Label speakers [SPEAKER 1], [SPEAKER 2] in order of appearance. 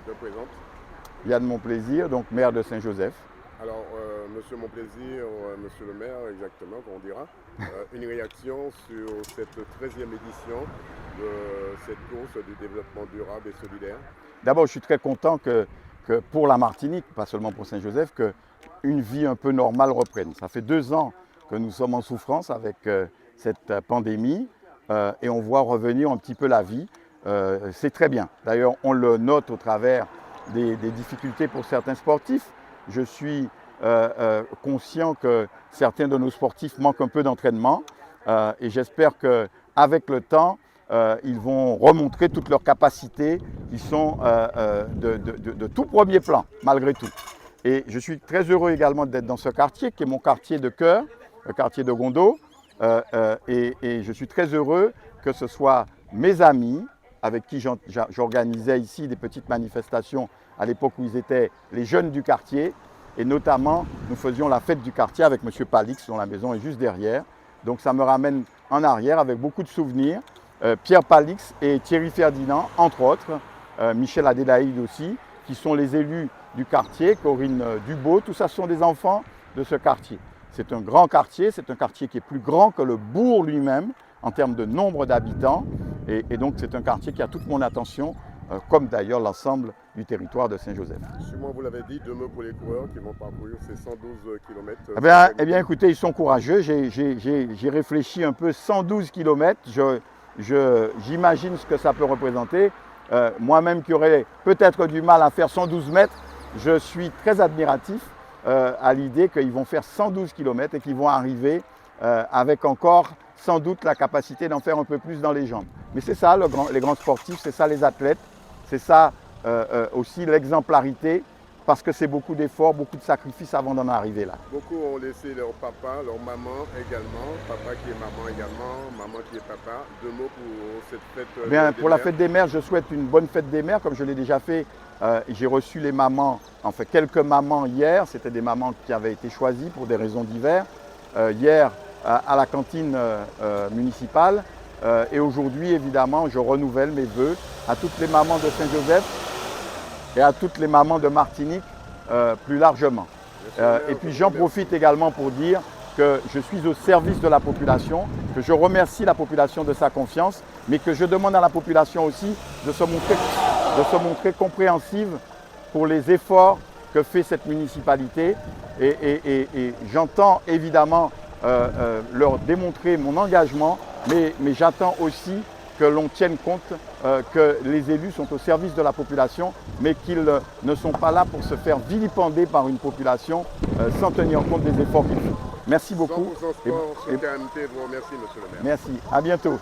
[SPEAKER 1] te présente.
[SPEAKER 2] Yann Monplaisir, donc maire de Saint-Joseph.
[SPEAKER 1] Alors, monsieur Monplaisir, monsieur le maire, exactement, qu'on dira, une réaction sur cette 13e édition de cette course du développement durable et solidaire.
[SPEAKER 2] D'abord, je suis très content que pour la Martinique, pas seulement pour Saint-Joseph, qu'une vie un peu normale reprenne. Ça fait 2 ans que nous sommes en souffrance avec cette pandémie et on voit revenir un petit peu la vie. C'est très bien. D'ailleurs, on le note au travers des difficultés pour certains sportifs. Je suis conscient que certains de nos sportifs manquent un peu d'entraînement et j'espère qu'avec le temps, ils vont remontrer toutes leurs capacités qui sont de tout premier plan, malgré tout. Et je suis très heureux également d'être dans ce quartier, qui est mon quartier de cœur, le quartier de Gondo. Et je suis très heureux que ce soit mes amis, avec qui j'organisais ici des petites manifestations à l'époque où ils étaient les jeunes du quartier. Et notamment, nous faisions la fête du quartier avec M. Palix, dont la maison est juste derrière. Donc ça me ramène en arrière avec beaucoup de souvenirs. Pierre Palix et Thierry Ferdinand, entre autres, Michel Adélaïde aussi, qui sont les élus du quartier, Corinne Dubo, tout ça sont des enfants de ce quartier. C'est un grand quartier, c'est un quartier qui est plus grand que le bourg lui-même en termes de nombre d'habitants. Et donc c'est un quartier qui a toute mon attention, comme d'ailleurs l'ensemble du territoire de Saint-Joseph.
[SPEAKER 1] Sûrement, vous l'avez dit, 2 mots pour les coureurs qui vont parcourir ces 112 km.
[SPEAKER 2] Eh bien, écoutez, ils sont courageux. J'ai réfléchi un peu, 112 km. J'imagine ce que ça peut représenter. Moi-même qui aurais peut-être du mal à faire 112 mètres, je suis très admiratif à l'idée qu'ils vont faire 112 km et qu'ils vont arriver avec encore sans doute la capacité d'en faire un peu plus dans les jambes. Mais c'est ça les grands sportifs, c'est ça les athlètes, c'est ça aussi l'exemplarité, parce que c'est beaucoup d'efforts, beaucoup de sacrifices avant d'en arriver là.
[SPEAKER 1] Beaucoup ont laissé leur papa, leur maman également, papa qui est maman également, maman qui est papa. 2 mots pour cette fête
[SPEAKER 2] Bien,
[SPEAKER 1] des
[SPEAKER 2] pour la
[SPEAKER 1] mères.
[SPEAKER 2] fête des mères, je souhaite une bonne fête des mères, comme je l'ai déjà fait. J'ai reçu les mamans, enfin quelques mamans hier, c'était des mamans qui avaient été choisies pour des raisons diverses. Hier, à la cantine municipale. Et aujourd'hui, évidemment, je renouvelle mes vœux à toutes les mamans de Saint-Joseph et à toutes les mamans de Martinique plus largement. Et puis j'en profite également pour dire que je suis au service de la population, que je remercie la population de sa confiance, mais que je demande à la population aussi de se montrer compréhensive pour les efforts que fait cette municipalité. Et j'entends évidemment leur démontrer mon engagement, mais j'attends aussi que l'on tienne compte que les élus sont au service de la population, mais qu'ils ne sont pas là pour se faire vilipender par une population sans tenir compte des efforts qu'ils font. Merci beaucoup.
[SPEAKER 1] 100% sport, citoyenneté, je vous remercie, monsieur le maire.
[SPEAKER 2] Merci, à bientôt.